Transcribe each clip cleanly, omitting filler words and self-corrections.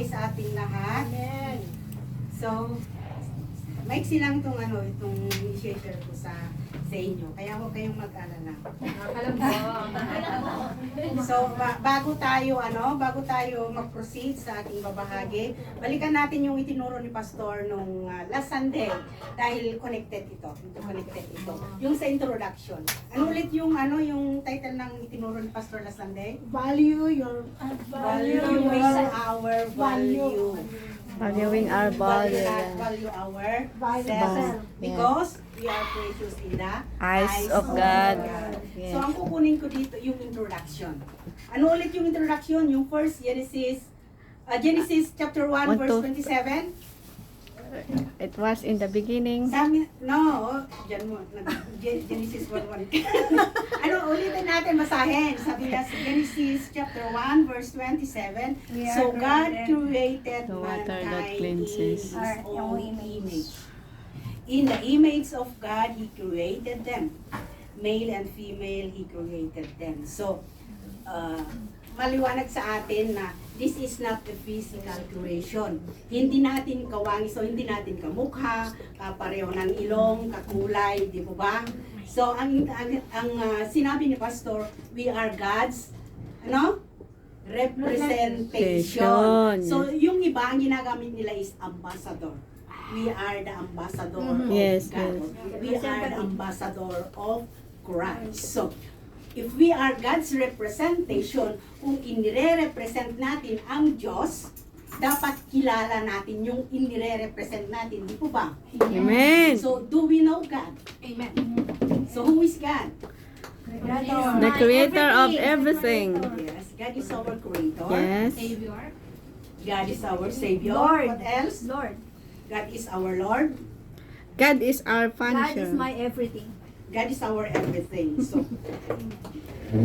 Sunday sa ating lahat. Amen. So, maiksi lang itong i-share ko sa inyo. Kaya huwag kayong mag-alala. Alam ko. So, bago tayo mag-proceed sa ating babahagi, balikan natin yung itinuro ni Pastor nung last Sunday dahil connected ito. Yung sa introduction. Ano ulit yung title ng itinuro ni Pastor last Sunday? Valuing Valuing our value. Valuing our value. Value our Value self. self. Because we are precious in the Eyes of God. So, Yes. ang kukunin ko dito yung introduction. Ano ulit yung introduction? Yung first Genesis chapter 1 verse 27. It was in the beginning. Diyan mo. Genesis 1:1. Ulitin natin, basahin. Sabi niya sa Genesis chapter 1 verse 27. So God created The water that mankind in cleanses. His own image. In the image of God, He created them. Male and female, He created them. So, maliwanag sa atin na this is not a physical creation. Hindi natin kawangi, so hindi natin kamukha, pareho ng ilong, kakulay, di po ba? So, ang sinabi ni Pastor, we are God's, representation. So, yung iba, ang ginagamit nila is ambassador. We are the ambassador of Yes, God. yes. We are the ambassador of Christ. So, if we are God's representation, kung inire-represent natin ang Diyos, dapat kilala natin yung inire-represent natin. Di po ba? Amen. So, do we know God? Amen. So, who is God? The creator of everything. Yes, God is our creator. Yes. Savior. God is our Savior. Lord. What else? Lord. God is our Lord. God is our God is finisher. my everything. God is our everything. So,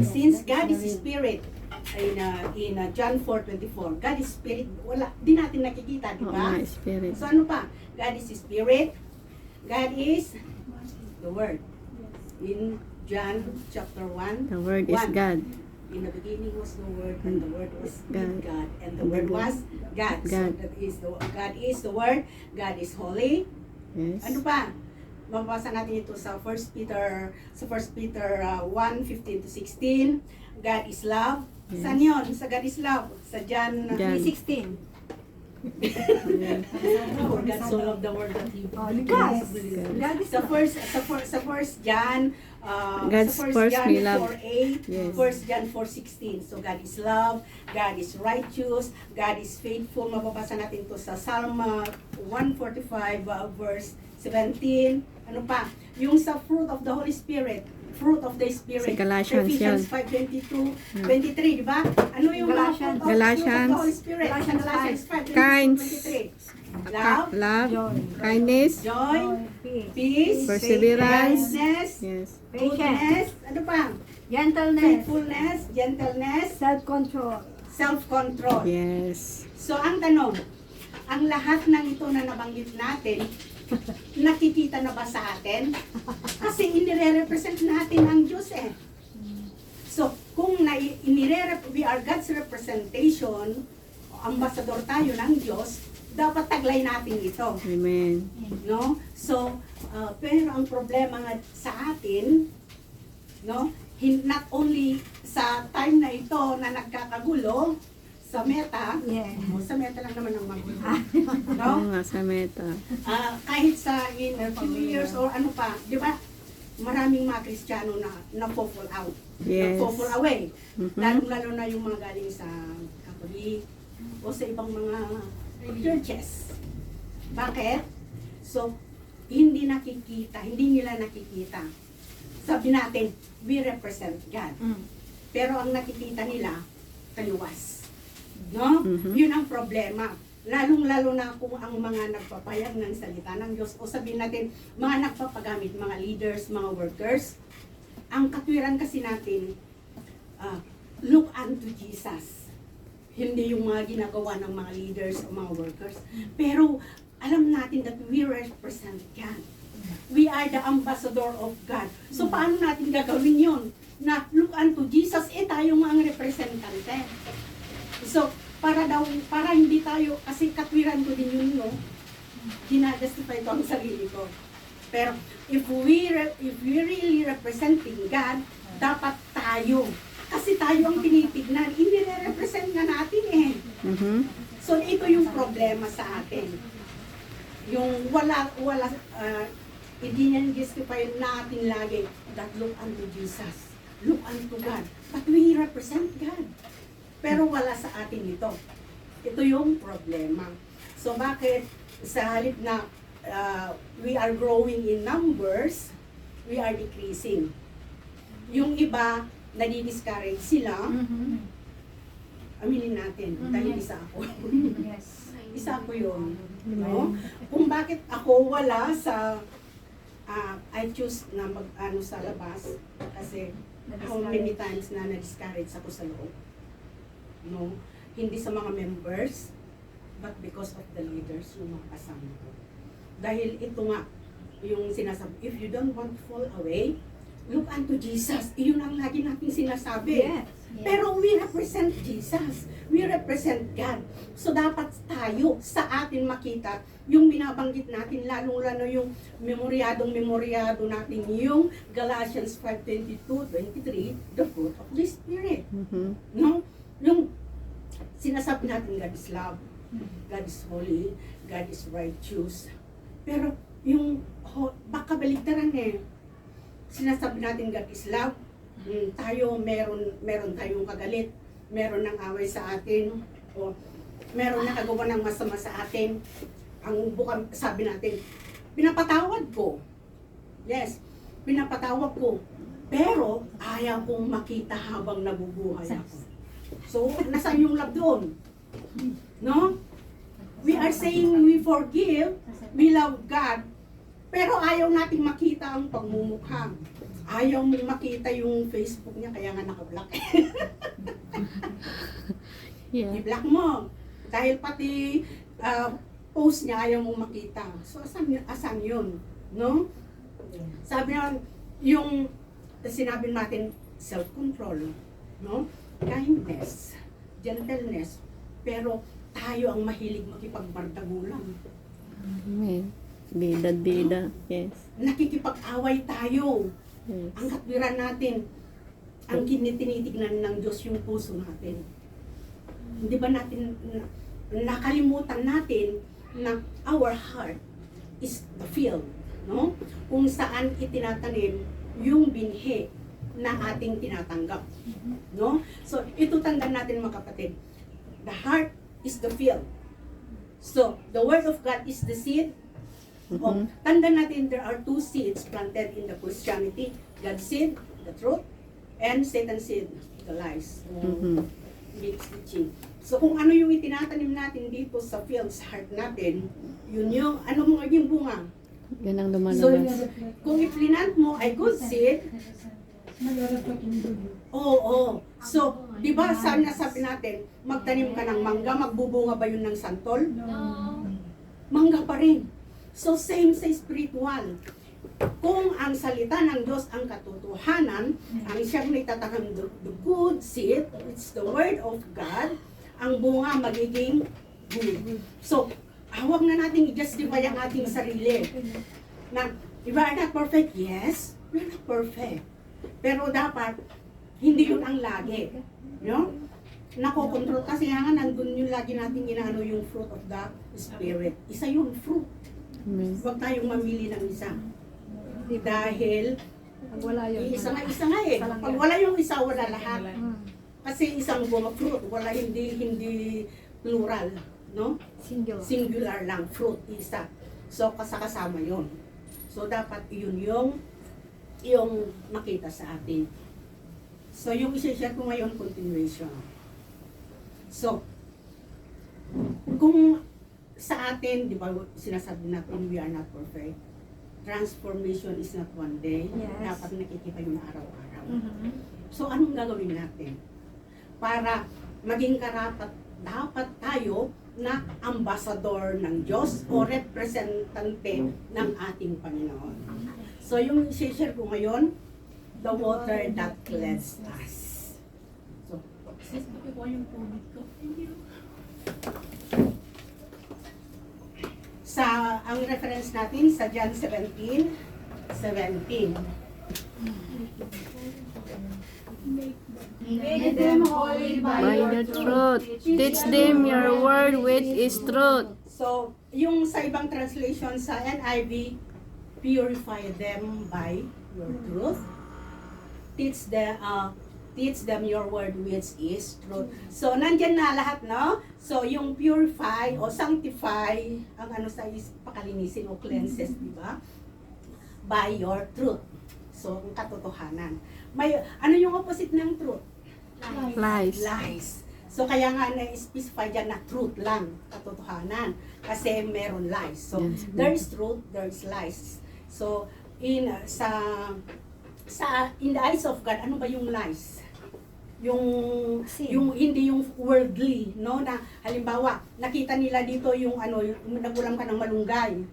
since God is Spirit, in John 4:24, God is Spirit, di natin nakikita, di Oh, ba? my spirit. So ano pa? God is Spirit, God is the Word. In John chapter 1, The word is 1. God. In the beginning was the Word, and the Word was with God. God, and the Word was God. So God. that is God is the Word, God is holy. Yes. Ano pa? Mababasa natin ito sa 1 Peter 1:15 to 16. God is love. Yes. Saan yun? Sa God is love. Sa John John. 16. For God so loved the world that He Guys, gave. God is Sa first John, God's sa first John we love. 4:8, Yes. 1 John 4:16. So God is love, God is righteous, God is faithful. Mababasa natin to sa Psalm 145 verse 17. Ano pa? Yung sa fruit of the Holy Spirit, fruit of the Spirit. Sa Galatians Ephesians yun. 5:23, di ba? Ano yung mga fruit of Galatians. the Holy Spirit? Galatians Galatians 5:22, Kinds. 23. Love, Love, Joy. kindness, joy, Peace. peace, Perseverance. kindness, yes, goodness, ano pa? Gentleness. Faithfulness, gentleness, Self-control. self-control. yes. So ang tanong, ang lahat ng ito na nabanggit natin, nakikita na ba sa atin? Kasi inire-represent natin ang Diyos eh. So, kung we are God's representation, ambassador tayo ng Diyos, dapat taglay natin ito. Amen. No? So, pero ang problema nga sa atin, no, not only sa time na ito na nagkakagulo, sa meta, sa meta lang naman ang magulo. No? Oo nga, sa meta. Kahit sa in a few years or ano pa, di ba? Maraming mga Kristiyano na fall out. Yes. Fall away. Mhm. Lalo na yung mga galing sa Catholic o sa ibang mga churches. Bakit? So, hindi nila nakikita. Sabi natin, we represent God. Pero ang nakikita nila, taliwas. No? Mhm. Yun ang problema. Lalong-lalo na kung ang mga nagpapayag ng salita ng Diyos, o sabihin natin, mga nagpapagamit, mga leaders, mga workers, ang katwiran kasi natin, look unto Jesus. Hindi yung mga ginagawa ng mga leaders o mga workers. Pero alam natin that we represent God. We are the ambassador of God. So paano natin gagawin yun? Na look unto Jesus, tayo nga ang representante. So, para hindi tayo, kasi katwiran ko din yun, no? Ginajustify ko ang sarili ko. Pero if we really representing God, dapat tayo. Kasi tayo ang tinitignan, hindi represent nga natin eh. Mhm. So ito yung problema sa atin. Yung hindi niya justify natin lagi that look unto Jesus, look unto God. But we represent God. Pero wala sa atin ito. Ito yung problema. So bakit sa halip na we are growing in numbers, we are decreasing. Yung iba, nadi-discourage sila, aminin natin, dahil isa ako. Yes. Isa ko yun. No? Kung bakit ako wala sa I choose na mag-ano sa labas kasi how many times na na-discourage ako sa loob. No? Hindi sa mga members, but because of the leaders, yung mga kasama ko. Dahil ito nga, yung sinasabi, if you don't want to fall away, look unto Jesus. Iyon ang lagi nating sinasabi. Yes. Pero we represent Jesus. We represent God. So dapat tayo sa atin makita yung binabanggit natin, lalo-lalo yung memoryado natin, yung Galatians 5:22-23, the fruit of the Spirit. Mhm. No? Yung sinasabi natin, God is love, God is holy, God is righteous. Pero yung baka baligtaran eh. Sinasabi natin God is love, tayo meron tayong kagalit, meron ng away sa atin, o meron na kagawa ng masama sa atin. Ang bukang sabi natin, pinapatawad ko. Yes, pinapatawad ko. Pero ayaw kong makita habang nabubuhay ako. So, nasaan yung love doon? No? We are saying we forgive, we love God, pero ayaw nating makita ang pagmumukha. Ayaw mong makita yung Facebook niya, kaya nga naka-block. Yeah. I-block mo. Dahil pati post niya ayaw mong makita. So, asan yun? No? Sabi na, yung sinabi natin, self-control. No? Kindness, gentleness. Pero tayo ang mahilig makipagbardagulan. Amen. Bida. Yes. Nakikipag-away tayo. Yes. Ang katwiran natin, ang tinitignan ng Diyos yung puso natin. Hindi ba natin, nakalimutan natin na our heart is the field, no? Kung saan itinatanim yung binhi na ating tinatanggap, no? So, ito tandaan natin mga kapatid. The heart is the field. So, the word of God is the seed. O, tandaan natin, there are two seeds planted in the Christianity. God's seed, the truth, and Satan's seed, the lies. Mixed teaching. So, kung ano yung itinatanim natin dito sa field, sa heart natin, yun yung, ano mo maging bunga? Yan ang So, lumalabas. kung iplinant mo ay good seed, oo. So, di ba sabi natin, magtanim ka ng mangga, magbubunga ba yun ng santol? Mangga pa rin. So, same sa spiritual. Kung ang salita ng Diyos ang katotohanan, ang siyang nitatakang the good seed, it's the word of God, ang bunga magiging good. So, huwag na natin i-justify ang ating sarili. Na, we are not perfect? Yes, we're not perfect. Pero dapat, hindi yun ang lagi. No? Nakokontrol kasi nga nandun yung lagi natin inaano yung fruit of the Spirit. Isa yung fruit. Amen. Huwag tayong mamili ng isa. Dahil, Pag wala yun. isa nga eh. Pag wala yung isa, wala lahat. Kasi isang bunga fruit, wala hindi plural. No? Singular. Singular lang, fruit, isa. So, kasama yun. So, dapat yun yung makita sa atin. So, yung isi-share ko ngayon, continuation. So, kung sa atin, di ba, sinasabi natin, we are not perfect. Transformation is not one day. Yes. Dapat nakikita yun araw-araw. So, anong gagawin natin? Para maging karapat, dapat tayo na ambassador ng Diyos o representante ng ating Panginoon. So, yung i-share ko ngayon, the water that cleansed us. So, sis, bakit ko yung tubig ko? Thank you. ang reference natin sa John 17:17. Make them holy By your truth. Teach them your word which is truth. So, yung sa ibang translation sa NIV, purify them by your truth. Teach them your word which is truth. So, nandyan na lahat, no? So, yung purify o sanctify, ang ano sa pakalinisin o cleanses, di ba? By your truth. So, ang katotohanan. May, ano yung opposite ng truth? Lies. Lies. So, kaya nga na-specify dyan na truth lang, katotohanan. Kasi meron lies. So, Yes. there is truth, there is lies. So, in the eyes of God, ano ba yung lies? Yung hindi yung worldly, no, na halimbawa nakita nila dito yung ano, yung nagulam ka ng malunggay.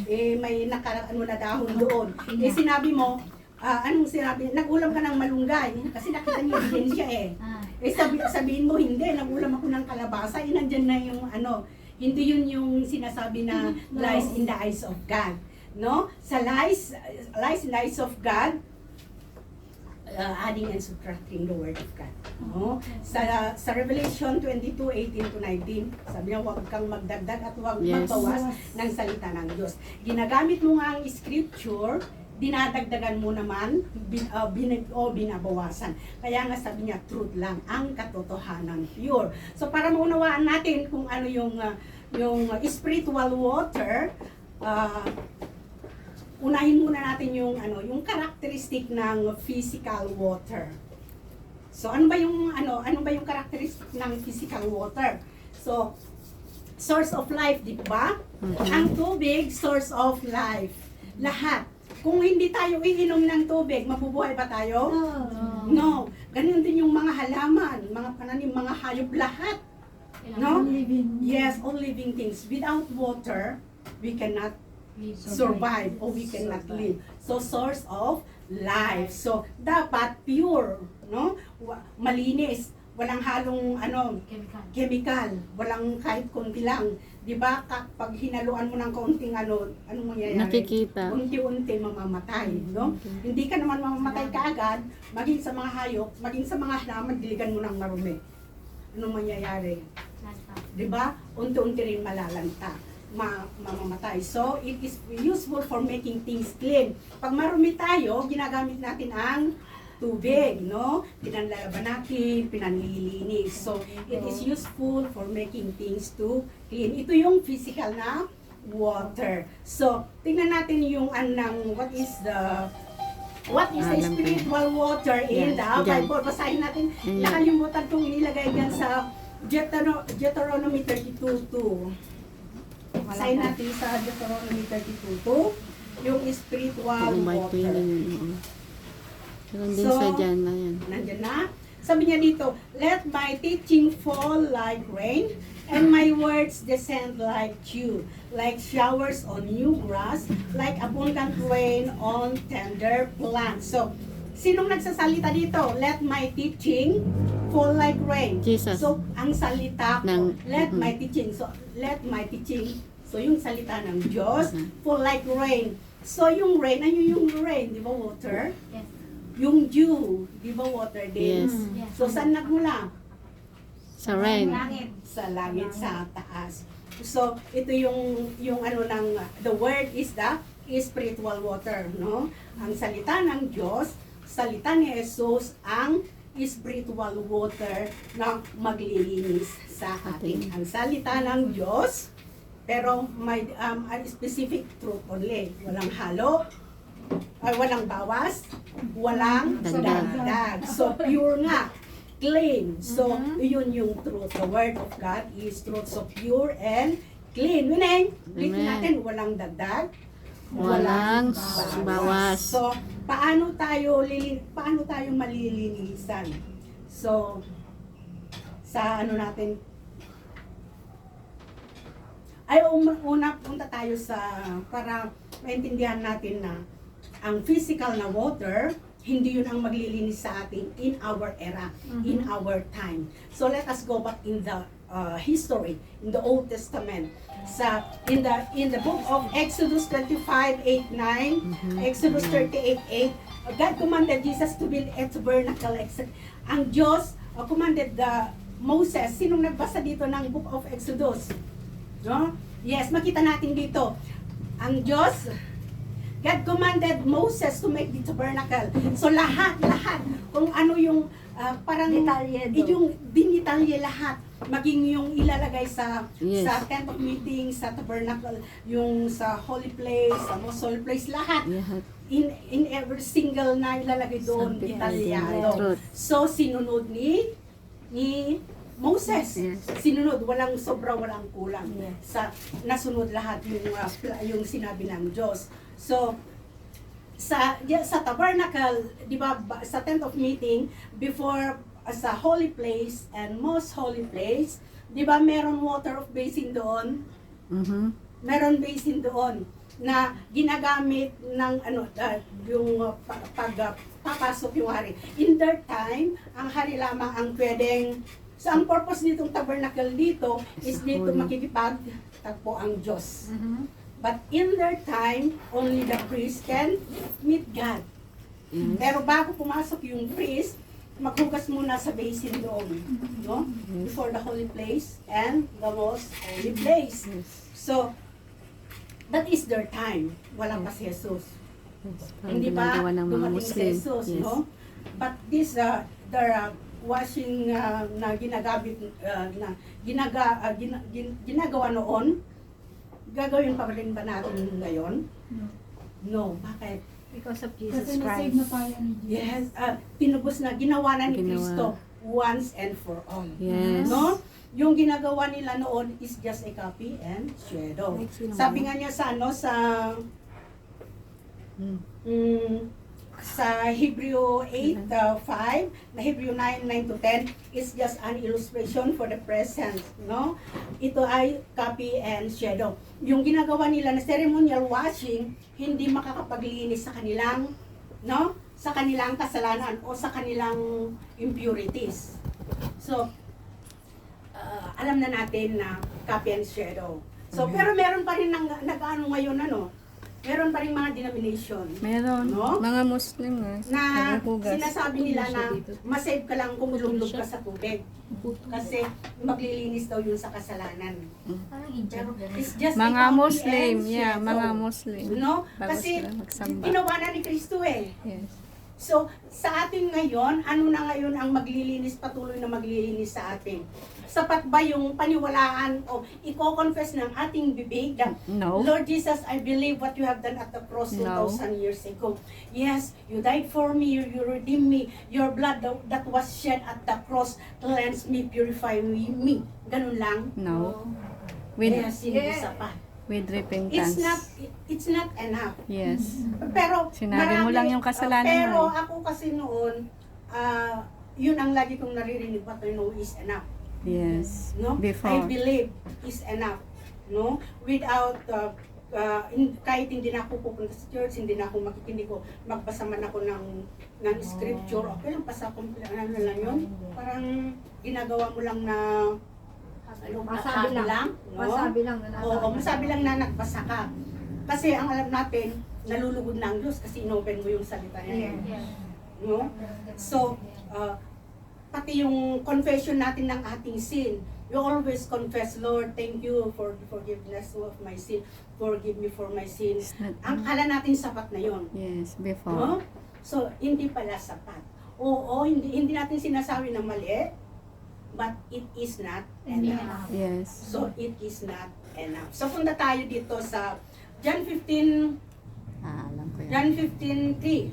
Eh may na dahon doon. Eh sinabi mo, anong sinabi? Nagulam ka ng malunggay kasi nakita niya ebidensya eh. Eh sabihin mo hindi, nagulam ako ng kalabasa, eh nandyan na yung ano, hindi yun yung sinasabi na lies in the eyes of God, no? Sa lies in the eyes of God, adding and subtracting the word of God. No? Sa Revelation 22:18-19, sabi niya, huwag kang magdagdag at huwag Yes. magbawas ng salita ng Diyos. Ginagamit mo nga ang scripture, dinadagdagan mo naman, binabawasan. Kaya nga sabi niya, truth lang, ang katotohanan, pure. So para maunawaan natin kung ano yung spiritual water, unahin muna natin yung yung characteristic ng physical water. So ano ba yung characteristic ng physical water? So source of life, di ba? Ang tubig, source of life. Lahat. Kung hindi tayo iinom ng tubig, mabubuhay ba tayo? No. Ganun din yung mga halaman, mga pananim, mga hayop, lahat. No? Yes, all living things. Without water, we cannot survive or we cannot live. So source of life. So dapat pure, no? Malinis, walang halong chemical, walang kahit konti lang. 'Di ba? Kapag hinaluan mo ng kaunting anong mangyayari? Nakikita. Unti-unti mamamatay, no? Hindi ka naman mamamatay kaagad, maging sa mga hayop, maging sa mga halaman, diligan mo ng marumi. Anong mangyayari? 'Di ba? Unti-unti rin malalanta. Mamamatay. So, it is useful for making things clean. Pag marumi tayo, ginagamit natin ang tubig, no? Pinanlalaban natin, pinanlilinis. So, it is useful for making things to clean. Ito yung physical na water. So, tingnan natin yung what is the spiritual water in Yes, the dyan. Bible. Basahin natin. Ayan. Nakalimutan kong inilagay dyan sa Deuteronomy 32:2. Basahin natin sa Deuteronomy 32:2, yung spiritual Kung by water. 20 yun. Meron din So, sa dyan na yan. Nandyan na. Sabi niya dito, let my teaching fall like rain, and my words descend like dew, like showers on new grass, like abundant rain on tender plants. So, sinong nagsasalita dito? Let my teaching fall like rain. Jesus. So, ang salita ko, let Mhm. my teaching. So, let my teaching. So, yung salita ng Diyos, fall like rain. So, yung rain, ano yung rain? Di ba water? Yes. Yung dew, di ba water din? Yes. So, saan nagmula? Sa rain. Sa langit, sa taas. So, ito yung the word is the spiritual water, no? Ang salita ng Diyos, salita ni Jesus, ang spiritual water na maglilinis sa atin. Ang salita ng Diyos, pero may specific truth only. Walang halo, walang bawas, walang dagdag. So, pure nga. Clean. So, yun yung truth. The word of God is truth. So, pure and clean. Wineng, ulitin Amen. natin, walang dagdag, Walang bawas. So, paano tayo malilinisan? So, sa natin, punta tayo para maintindihan natin na ang physical na water, hindi yun ang maglilinis sa atin in our era, in our time. So let us go back in the history in the Old Testament. In the book of Exodus 25:8-9, Exodus 38:8, God commanded Jesus to build a tabernacle. Ang Diyos commanded Moses. Sinong nagbasa dito ng book of Exodus? No? Yes, makita natin dito. Ang Diyos, God commanded Moses to make the tabernacle. So lahat, kung ano yung parang Detalye doon. yung dinitalye lahat, maging yung ilalagay sa Yes. sa tent of meeting, sa tabernacle, yung sa holy place, sa most holy place, lahat. Lahat. In every single na ilalagay doon, Something detalyado. truth. So sinunod ni Moses. Yes. Sinunod, walang sobra, walang kulang. Yes. Nasunod lahat yung sinabi ng Diyos. So, sa tabernacle, di ba, sa tent of meeting, before sa holy place and most holy place, di ba, meron water of basin doon? Mhm. Meron basin doon na ginagamit ng yung papasok yung hari. In their time, ang hari lamang ang pwedeng. So ang purpose nitong tabernacle dito is dito Holy. makikipagtagpo ang Diyos. But in their time, only the priest can meet God. Yes. Pero bago pumasok yung priest, maghugas muna sa basin doon, no? Before the holy place and the most holy place. Yes. So, that is their time. Wala pa si Jesus. Yes. Hindi ba Ginagawa ng mga dumating si Muslim. Jesus, Yes. no? But this, their washing na ginagamit, ginagawa noon, gagawin pa rin ba natin ngayon? No. Bakit? Because of Kasi Jesus nasave na Christ. tayo ni Jesus. Yes, tinubos na, ginawa na ni Ginawa. Kristo once and for all. Yes. No? Yung ginagawa nila noon is just a copy and shadow. Sabi nga niya sa sa Hebrew 8:5, na Hebrew 9:9-10 is just an illustration for the present, no? Ito ay copy and shadow. Yung ginagawa nila na ceremonial washing, hindi makakapaglinis sa kanilang, no? Sa kanilang kasalanan o sa kanilang impurities. So, alam na natin na copy and shadow. So, pero meron pa rin nag-ano ngayon, meron pa rin mga denomination Meron. No? Mga Muslim nga. na Naghuhugas. sinasabi nila na masave ka lang kung lumlub ka sa tubig. Kasi maglilinis daw yun sa kasalanan. Pero it's just a Mga copy Muslim, and yeah, shadow. mga Muslim. No? Bago Kasi sila magsamba. ginawa na ni Kristo eh. Yes. So, sa atin ngayon, ano na ngayon ang maglilinis, patuloy na maglilinis sa atin? Sapat ba yung paniwalaan o i-confess ng ating bibig na, No. Lord Jesus, I believe what you have done at the cross No. 2,000 years ago. Yes, you died for me, you redeemed me. Your blood that was shed at the cross cleanse me, purify me. Ganun lang? No. With Yes, hindi sapat. with repentance. It's not enough. Yes. Pero Sinabi mo lang yung kasalanan pero mo. ako kasi noon, yun ang lagi kong naririnig, what I know is enough. Yes. No? I Before. believe is enough. No? Without kahit hindi na ako pupunta sa church, hindi na ako makikinig ko, magbasa man ako ng scripture, okay lang, basta ano lang yun. Parang ginagawa mo lang na Masabi lang. no? Masabi lang na nasa. Oo, masabi lang na nagbasa ka. Kasi ang alam natin, nalulugod na ang Diyos kasi inopen mo yung salita niya. No? So, pati yung confession natin ng ating sin, you always confess, Lord, thank you for the forgiveness of my sin. Forgive me for my sins. It's not- Ang kala natin sapat na yon. Yes, before. No? So, hindi pala sapat. Oo, hindi natin sinasabi na mali, but it is not enough. Yes. So, it is not enough. So, punta tayo dito sa John 15, Alam ko yan. John 15:3.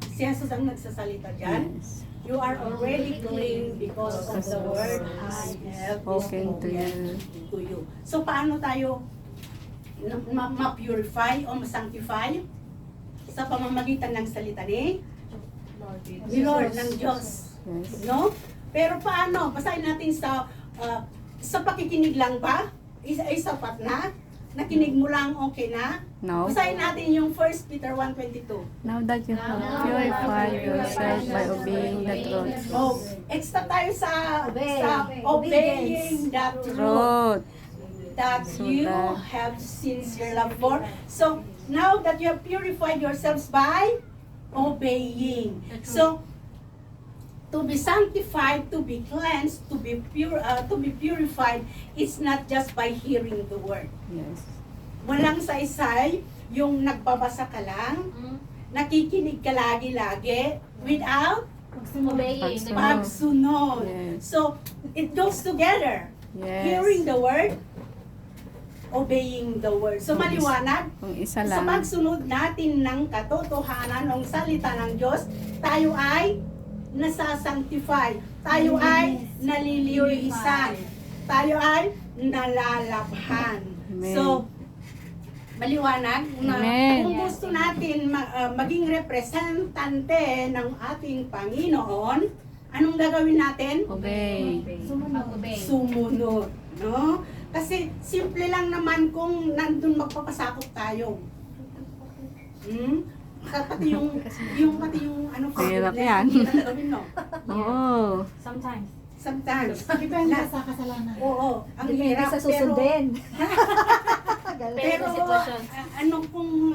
Si Jesus ang nagsasalita dyan. Yes. You are already clean because of the word I have Spoken to you. to you. So, paano tayo ma-purify o ma-sanctify? Sa pamamagitan ng salita ni Lord, ng Diyos. Yes. No? Pero paano? Basahin natin sa pakikinig lang ba? Ay sapat na? Nakinig mo lang, okay na? No. Basahin natin yung 1 Peter 1:22. Now that you have purified yourself by obeying the truth. Oh, extra tayo sa Obey. obeying the truth Truth. that So you that- have sincere love for. So, now that you have purified yourselves by obeying. So, to be sanctified, to be cleansed, to be pure, to be purified, it's not just by hearing the word. Yes. Walang saysay, yung nagbabasa ka lang, nakikinig ka lagi-lagi, without Obeying. Pagsunod. pagsunod. Yes. So, it goes together. Yes. Hearing the word, obeying the word. So, maliwanag, Kung isa sa lang. pagsunod natin ng katotohanan ng salita ng Diyos, tayo ay nasasanctify. Tayo ay nalilinisan. Tayo ay nalalabhan. Amen. So, maliwanag na Amen. kung gusto natin maging representante ng ating Panginoon, anong gagawin natin? Obey. Mag-obey. Sumunod. No? Kasi simple lang naman kung nandun magpapasakop tayo. Pati yung ano, Hirap forgiveness, yan. hindi na gawin, no? Oo. Sometimes. Sometimes. Depende sa kasalanan. Oo, ang Depende hirap, sa pero, susundin. pero sa sitwasyon. ano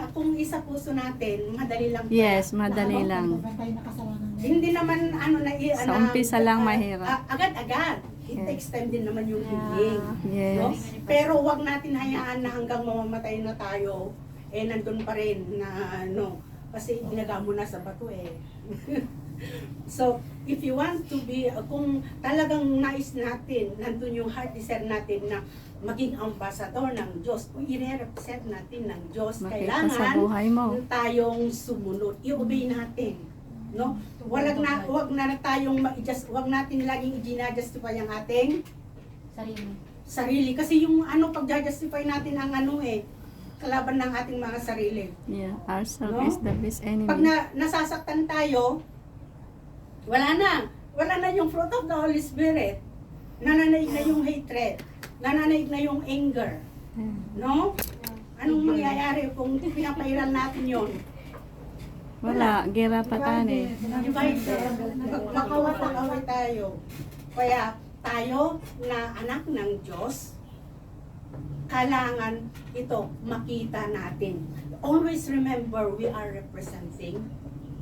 kung isa puso natin, madali lang. Yes, madali lang. Tayo na kasalanan. Hindi naman ano na Sa umpisa lang mahirap. Agad-agad. It Yes. takes time din naman yung healing. No? Yes. Pero wag natin hayaan na hanggang mamamatay na tayo, nandun pa rin na kasi ginagamo na sa bato eh. So, if you want to be, kung talagang nais natin, nandun yung heart desire natin na maging ambassador ng Diyos, kung i-represent natin ng Diyos, Makita sa kailangan buhay mo. tayong sumunod. I-obey natin. No? Wag na tayong wag natin laging i-justify ang ating Sarili. sarili kasi yung pag-justify natin ang kalaban ng ating mga sarili. Yeah, ourself No? is the best enemy. Pag nasasaktan tayo, wala na yung fruit of the Holy Spirit. Nananaig na yung hatred, nananaig na yung anger. No? Anong mangyayari kung pinapairal natin yon? Wala, gira pa tani. Divided. Makawat-away tayo. Kaya tayo na anak ng Diyos, kailangan ito makita natin. Always remember, we are representing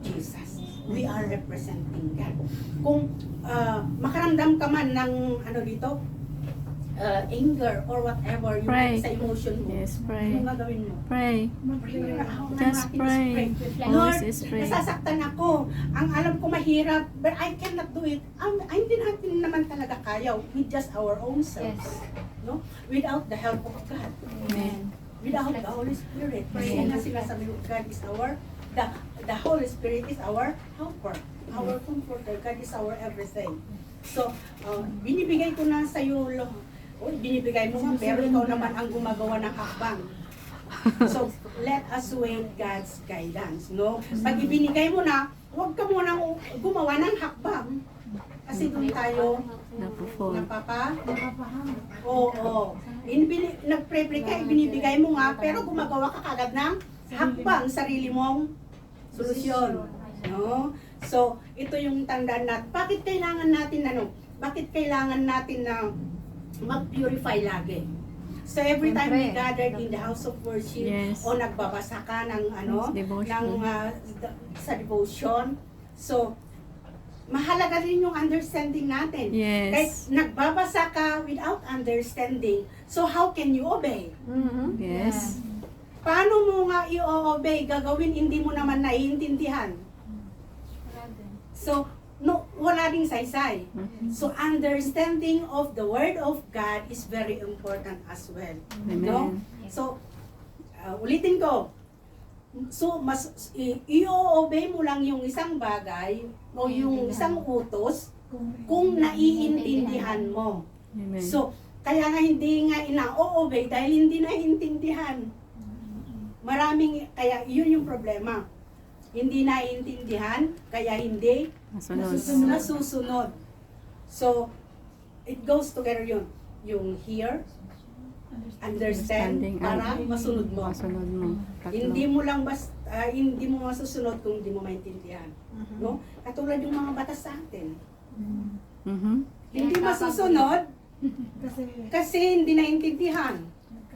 Jesus. We are representing God. Kung makaramdam ka man ng anger or whatever, yung Pray. sa emotion mo, Yes, pray. anong gagawin mo? Pray. Just pray. Lord, Always is pray. nasasaktan ako. Ang alam ko mahirap, but I cannot do it. Hindi natin naman talaga kaya with just our own selves. Yes. No? Without the help of God. Amen. Without the Holy Spirit. Kasi Amen. nga sinasabi ko, God is the Holy Spirit is our helper, our comforter. God is our everything. So, binibigay ko na sa iyo, binibigay mo nga, pero ikaw naman ang gumagawa ng hakbang. So, let us wait God's guidance, no? Pag ibinigay mo na, huwag ka munang gumawa ng hakbang. Kasi doon tayo Napufol. Oo. Nag-pray ka, ibinibigay mo nga, pero gumagawa ka kagad ng hakbang, sarili mong solusyon. No? So, ito yung tandaan natin. Bakit kailangan natin na mag-purify lagi? So, every time we Siyempre. gathered in the house of worship, Yes. o nagbabasa ka ng Devotion. sa devotion, so, mahalaga rin yung understanding natin. Yes. Kahit nagbabasa ka without understanding, so how can you obey? Yes. Paano mo nga i-obey? Gagawin, hindi mo naman naiintindihan. So, wala ring saysay. So, understanding of the Word of God is very important as well. No? Amen. So, ulitin ko. So, i-obey mo lang yung isang bagay o yung isang utos kung naiintindihan mo. Amen. So, kaya nga hindi nga ina-obey dahil hindi naiintindihan. Kaya yun yung problema. Hindi naiintindihan, kaya hindi Masunod. nasusunod. So, it goes together yun. Yung hear, understand para masunod mo. Masunod mo. Tatlo. Hindi mo lang hindi mo masusunod kung hindi mo maintindihan. No? Katulad yung mga batas sa atin. Mhm. Hindi masusunod Kasi kasi hindi naintindihan.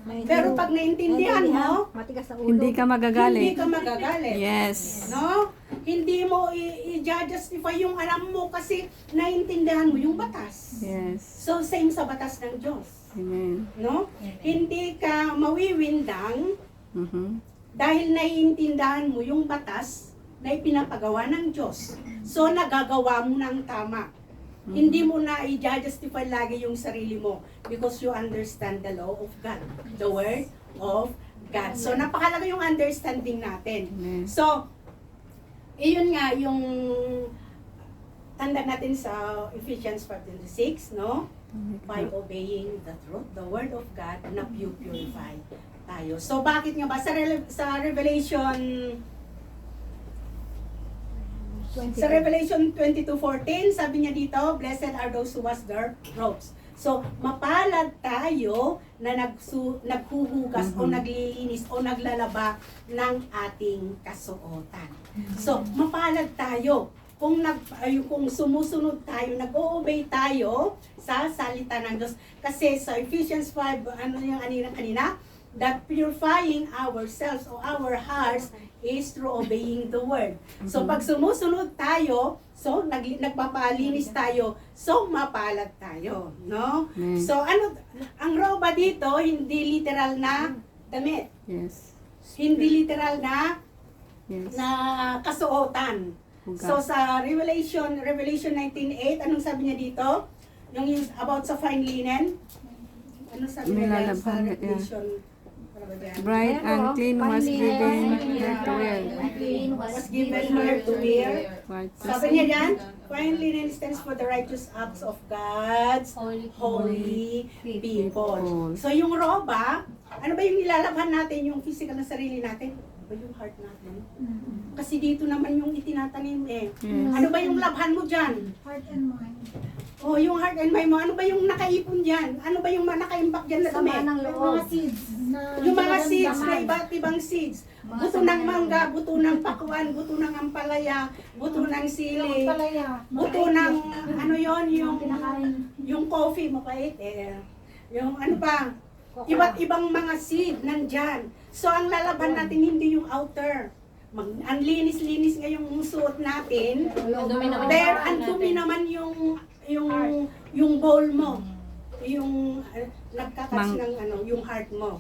Pero pag naintindihan mo, matigas sa ulo. Hindi ka hindi magagalit. ka magagalit. Yes. No? Hindi mo i-justify yung alam mo kasi naintindihan mo yung batas. Yes. So, same sa batas ng Diyos. Amen. No? Hindi ka mawiwindang Mhm. dahil naiintindihan mo yung batas na ipinapagawa ng Diyos. So, nagagawa mo ng tama. Hindi mo na i-justify lagi yung sarili mo because you understand the law of God, the word of God. So, napakalaga yung understanding natin. Amen. So, iyon nga yung tanda natin sa Ephesians 5:26, no? By obeying the truth, the word of God, na purify tayo. So, bakit nga ba? Sa Revelation 22:14, sabi niya dito, blessed are those who wash their robes. So, mapalad tayo na naghuhugas o naglilinis o naglalaba ng ating kasuotan. So, mapalad tayo kung kung sumusunod tayo, nag-o-obey tayo sa salita ng Diyos. Kasi sa Ephesians 5, ano yung kanina? That purifying ourselves or our hearts is through obeying the word. So pag sumusunod tayo, so nagpapalinis tayo, so mapalad tayo, no? So ano, ang roba dito, hindi literal na damit. Yes. Hindi literal na Yes. kasuotan. Hugas. So sa Revelation 19:8, anong sabi niya dito? Yung about sa fine linen. Ano sabi niya sa Nilalabhan, yeah. Revelation? Ano ba yan? Bright and clean was given her to wear. Was given her to wear. White Sabi niya yan, fine linen stands for the righteous acts of God's holy people. So yung roba, ano ba yung nilalabhan natin, yung physical na sarili natin? Ano ba yung heart natin? Kasi dito naman yung itinatanim eh. Yes. Ano ba yung labhan mo dyan? heart and mind. Oh, yung heart and mind mo, ano ba yung nakaipon dyan? Ano ba yung nakaimbak dyan na dumi? Sama ng Yung loob. mga seeds na Yung mga seeds, nararamdaman. may iba't ibang seeds. Buto ng mangga, buto ng pakwan, buto ng ampalaya, buto ng Yung sili, palaya. buto ng ano yon yung Pinakain. yung coffee mapait eh. Yung ano pa, iba't ibang mga seed nandyan. So ang lalaban natin hindi yung outer. Ang linis-linis nga yung suot natin. There, ang dumi naman yung bowl mo. Yung nagkatouch ng yung heart mo.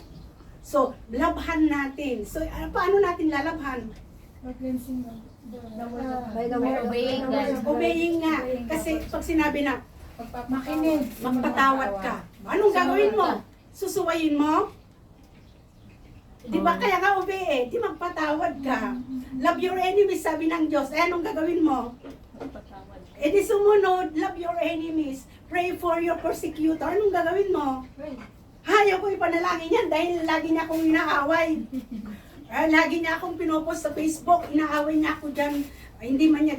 So, labhan natin. So, paano natin lalabhan? By cleansing the By the word of Obeying God. God. Obeying nga. Kasi pag sinabi na, makinig. magpatawad ka. Anong gagawin mo? Susuwayin mo? Di ba kaya nga obey eh? Di magpatawad ka. Love your enemies, sabi ng Diyos. Eh, anong gagawin mo? Eh di sumunod, love your enemies. Pray for your persecutor. Anong gagawin mo? Ayaw ko ipanalangin yan dahil lagi niya akong inaaway. Lagi niya akong pinopost sa Facebook. Inaaway niya ako dyan. Hindi man niya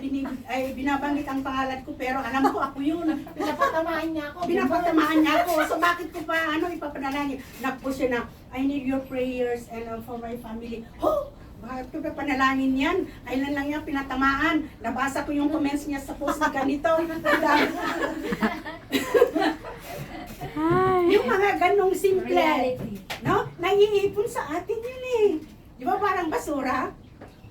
binabanggit ang pangalan ko pero alam ko ako yun. Pinapatamaan niya ako. Pinapatamaan niya ako. So bakit ko pa ipapanalangin? Nag-post siya na, I need your prayers and for my family. Oh! Bakit ko pa panalangin yan? Kailan lang niya pinatamaan? Nabasa ko yung comments niya sa post na ganito. Yung mga ganong simple. No? Naiipon sa atin yun eh. Di ba parang basura?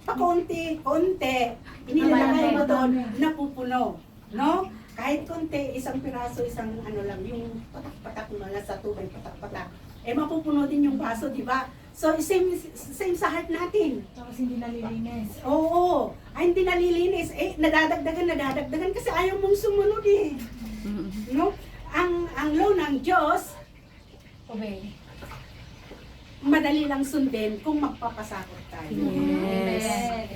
Pakonti, konti. Inilalagay mo doon, napupuno. No? Kahit konti, isang piraso, isang lang, yung patak-patak mo na sa tubig, patak-patak. Eh mapupuno din yung baso, di ba? So, same sa heart natin. Tapos hindi nalilinis. Oo. Ay, hindi nalilinis. Eh, nadadagdagan kasi ayaw mong sumunod eh. No? Ang law ng Diyos, Obey. madali lang sundin kung magpapasakot tayo. Yes.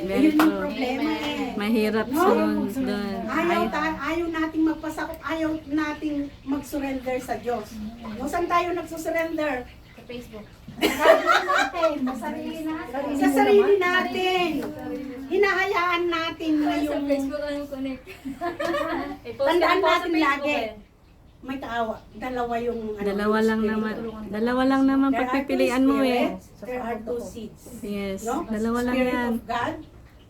Very Yun yung true. problema eh. Mahirap No? sundan. Ayaw nating magpasakot, ayaw nating mag-surrender sa Diyos. No, saan tayo nagsusurrender? Sa Facebook. Sa sarili natin. Sa sarili natin. Hinahayaan natin na yung... Facebook ang connect. Tandaan natin lagi. may kaawa. Dalawa yung Dalawa yung lang spirit. naman. Dalawa lang naman There are two pagpipilian mo eh. spirits, there are two seeds. Yes, No? dalawa lang Spirit yan. of God,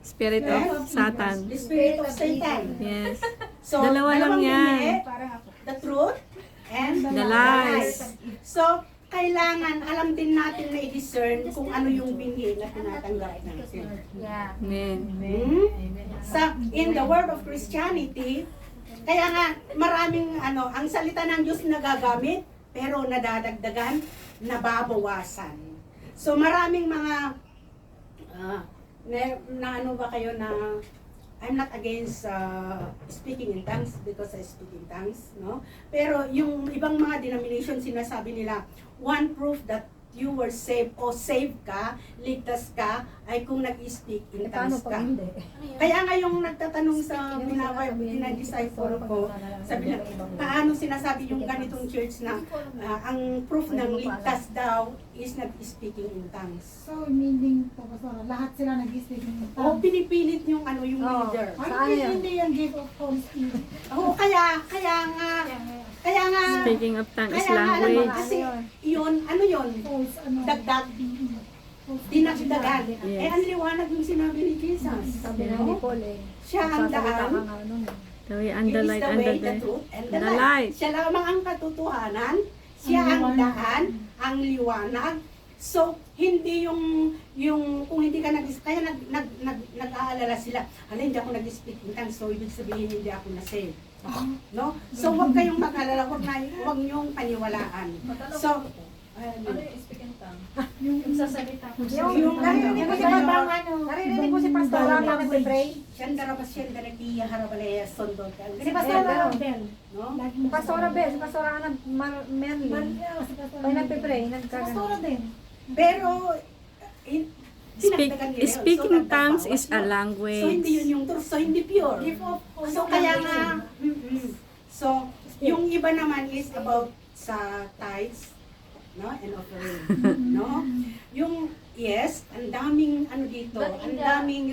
Spirit of Satan. the spirit of Satan. Yes. So, Dalawa lang dalawang yan. binhi, Parang ako. the truth and The lies. So, kailangan alam din natin na i-discern kung ano yung binhi na tinatanggap natin. Yeah. Amen. Sa in the world of Christianity, kaya nga maraming ang salita ng Diyos nagagamit pero nadadagdagan, nababawasan. So maraming mga na ano ba kayo na I'm not against speaking in tongues because I speak in tongues, no? Pero yung ibang mga denomination sinasabi nila, one proof that you were saved o saved ka, ligtas ka, ay kung nag-speak in tongues ka. Kaya nga yung nagtatanong sa pinadisciple ko, sabi na, paano sinasabi yung ganitong church na ang proof ng ligtas daw is nag-speaking in tongues. So, meaning po, Pastora, lahat sila nag-speak ng O pinipilit yung yung leader. Ay, hindi yung gift of Holy Spirit. Oo, kaya nga, Speaking of tongue is kaya nga, alam mo, language. kasi yun, ano yun, False, ano, dagdag, dinagdagan. Yes. Eh, ang liwanag yung sinabi ni Jesus. Sabi na No? ni Paul eh. Siya ang daan, The way and He the is light the and way, the the day. truth, and The the light. light. Siya lamang ang katotohanan, siya ang daan, ang liwanag. So, hindi yung kung hindi ka kaya nag-aalala sila, hindi ako nag-speak in tongues, so ibig sabihin hindi ako na-save. No? So, huwag kayong mag-alala, huwag niyong paniwalaan. So, Ano yung speaking tongue? yung Sasalita ko. Yung narinig ko si Pastor, narinig ko si Pastor, nag-pray. Siyandara pa siyandara kiya harabalaya sondog. Si Pastor, Bel. No? Pastora Bel, si Pastora Ana Merly. Pag nagpipray, Si Pastor nagkagano. din. Pero, dinagdagan nila yun. Speaking So, tongues nagbabawas is a yun. So, hindi language. yun yung truth. So, hindi pure. Gift of Holy So, kaya Spirit. nga, so, yung iba naman is about sa tithes, no, and offering, no? Yung, yes, ang daming, dito, But ang in daming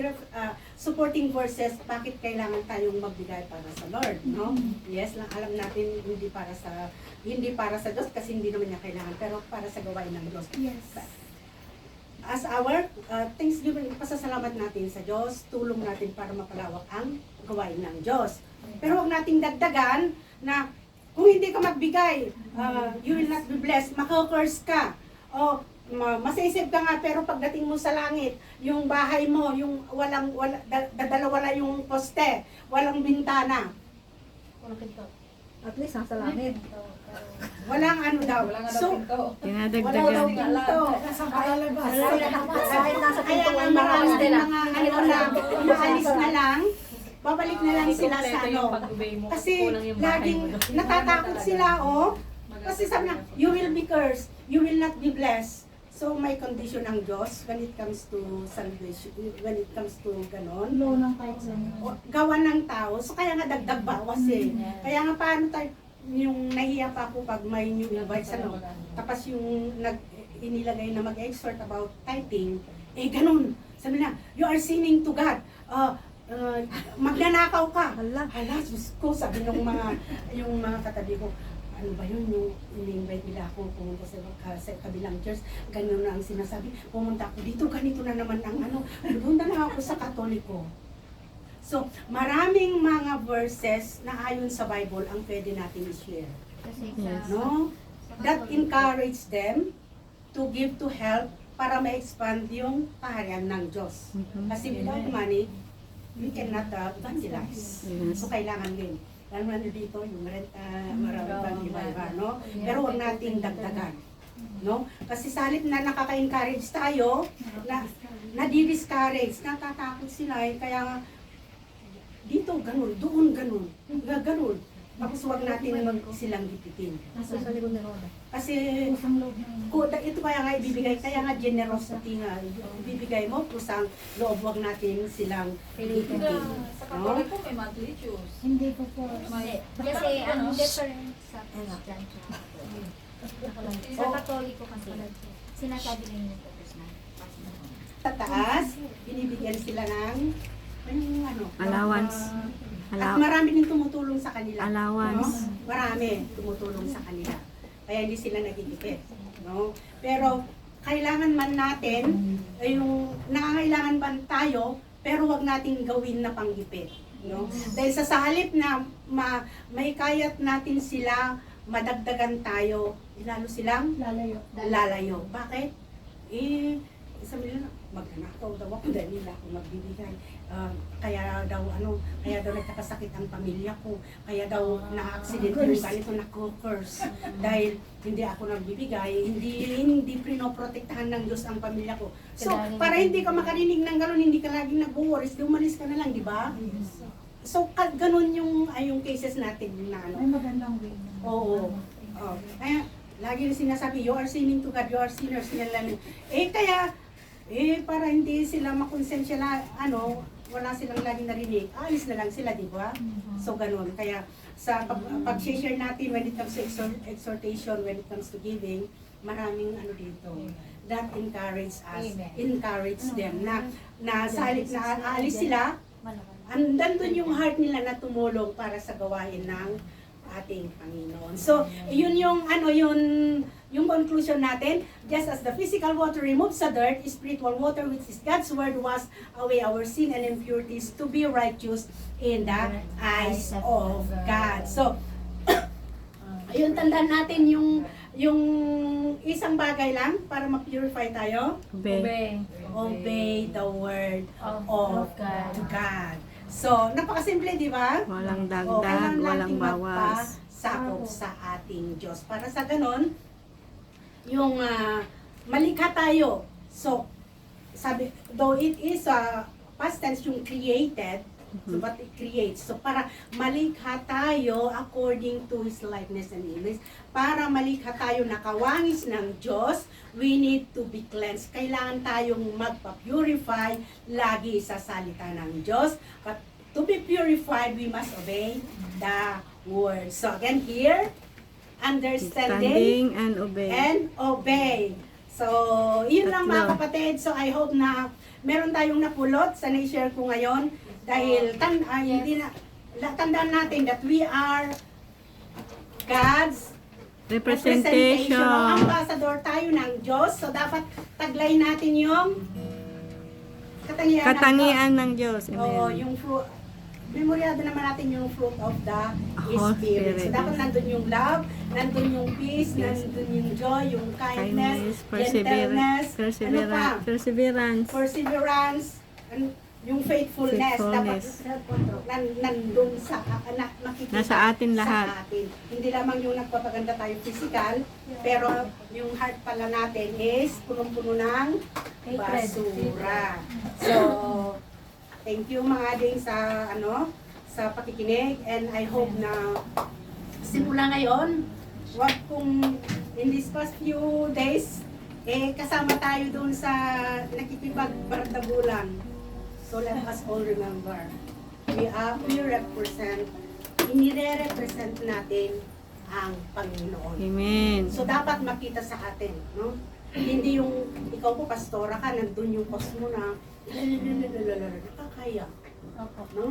supporting verses, bakit kailangan tayong magbigay para sa Lord, no? Yes, lang alam natin, hindi para sa Diyos, kasi hindi naman niya kailangan, pero para sa gawain ng Diyos. Yes. As our Thanksgiving, pasasalamat natin sa Diyos, tulong natin para mapalawak ang gawain ng Diyos. Pero huwag nating dagdagan na kung hindi ka magbigay, you will not be blessed, maka-curse ka. O masisip ka nga, pero pagdating mo sa langit, yung bahay mo, yung wala yung poste, walang bintana, At least nasa langit. walang daw. Wala nga daw So, pinto. wala daw Dinadagdagan. pinto. Nasa kalalabas. Kahit nasa Kaya nga maraming mga maalis na lang, babalik na lang sila sa Kasi laging natatakot sila, Kasi sabi na, you will be cursed, you will not be blessed. So may condition ang Diyos when it comes to salvation, when it comes to ganon. Low ng tithes lang. Gawa ng tao, so kaya nga dagdag bawas eh. Kaya nga paano tayo, yung nahiya pa ako pag may new invite tapos yung inilagay na mag-exhort about tithing, ganun. Sabi na, you are sinning to God. Magnanakaw ka. Hala, Diyos ko, sabi ng yung mga katabi ko, ano ba yun, yung in-invite nila ako pumunta sa kabilang church, ganun na ang sinasabi, pumunta ako dito, ganito na naman ang pumunta na ako sa Katoliko. So, maraming mga verses na ayon sa Bible ang pwede natin i-share. Yes. No? That encourage them to give to help para ma-expand yung kaharian ng Diyos. Kasi without money, we cannot evangelize. Yes. So, kailangan din. Lalo na dito, yung marami pang iba-iba, no? Pero huwag nating dagdagan. No? Kasi salit na nakaka-encourage tayo, nadi-discourage, natatakot sila, kaya dito, ganun, doon, ganun, ganun. Tapos huwag natin silang gipitin. Nasa sa likod ni Roda. Kasi, Kusang loob ng ito kaya nga ibibigay, kaya nga generosity nga, ibibigay mo, kusang loob, huwag natin silang gipitin. Sa Katoliko may monthly dues. hindi po po. Kasi ang difference sa Christian sa Katoliko kasi sinasabi na yung focus na. Sa taas, binibigyan sila ng Allowance. At marami din tumutulong sa kanila. Allowance. No? Marami tumutulong sa kanila. Kaya hindi sila nagigipit. No? Pero kailangan man natin, yung nangangailangan man tayo, pero wag nating gawin na panggipit. No? Dahil sa halip na may kayat natin sila, madagdagan tayo, lalo silang lalayo. Bakit? Sabi nila, magnanakaw daw ako dahil nila ako magbibigay. Kaya daw nagkakasakit ang pamilya ko. Kaya daw na-accident yung ganito na curse. Dahil hindi ako nagbibigay, hindi pinoprotektahan ng Diyos ang pamilya ko. So, para hindi ka makarinig ng gano'n, hindi ka laging nag-worries, umalis ka na lang, di ba? So, ganun yung cases natin na ano. Ay, magandang way. Oo. Kaya, lagi na sinasabi, you are sinning to God, you are sinners, sinalamin. Para hindi sila makonsensya na, wala silang laging narinig, alis na lang sila, di ba? So, ganun. Kaya, sa pag-share natin when it comes to exhortation, when it comes to giving, maraming dito. That encourage us, encourage them na sa halip na aalis sila, andun yung heart nila na tumulong para sa gawain ng ating Panginoon. So, yun yung conclusion natin. Just as the physical water removes the dirt, spiritual water, which is God's word, wash away our sin and impurities to be righteous in the eyes of God. So, ayun, tandaan natin yung isang bagay lang para ma-purify tayo. Obey the word of God. So, napakasimple, di ba? Walang Kailangan dagdag, walang nating bawas. magpasakop sa ating Diyos. Para sa ganon, yung malikha tayo. So, sabi, though it is past tense yung created, so but it creates. So, para malikha tayo according to His likeness and image, para malikha tayo nakawangis ng Diyos, we need to be cleansed. Kailangan tayong magpa-purify lagi sa salita ng Diyos. But to be purified, we must obey the word. So again here, understanding Standing and obey. and obey. So, yun lang mga Tatlo. kapatid. So, I hope na meron tayong napulot sa na-share ko ngayon. Dahil tandaan natin that we are God's representation. Representation. Ambassador tayo ng Diyos. So, dapat taglay natin yung Katangian ng Diyos. Oo, Amen. yung fruit. Memoryado naman natin yung fruit of the Holy Spirit. So, Spirit. dapat nandun yung love, nandun yung peace, nandun yung joy, yung kindness, gentleness, Perseverance. perseverance, yung faithfulness. Faithfulness. Dapat nandun sa, makikita Nasa atin lahat. sa atin. Hindi lamang yung nagpapaganda tayo physical, pero yung heart pala natin is punong-puno ng basura. So, thank you mga ading sa sa pakikinig, and I hope na simula ngayon, wag kung in these past few days kasama tayo doon sa nakikipagbardagulan. So let us all remember, we represent, inire-represent natin ang Panginoon. Amen. So dapat makita sa atin, no? Hindi yung ikaw po pastora ka, nandun yung post mo na nakakaya. No?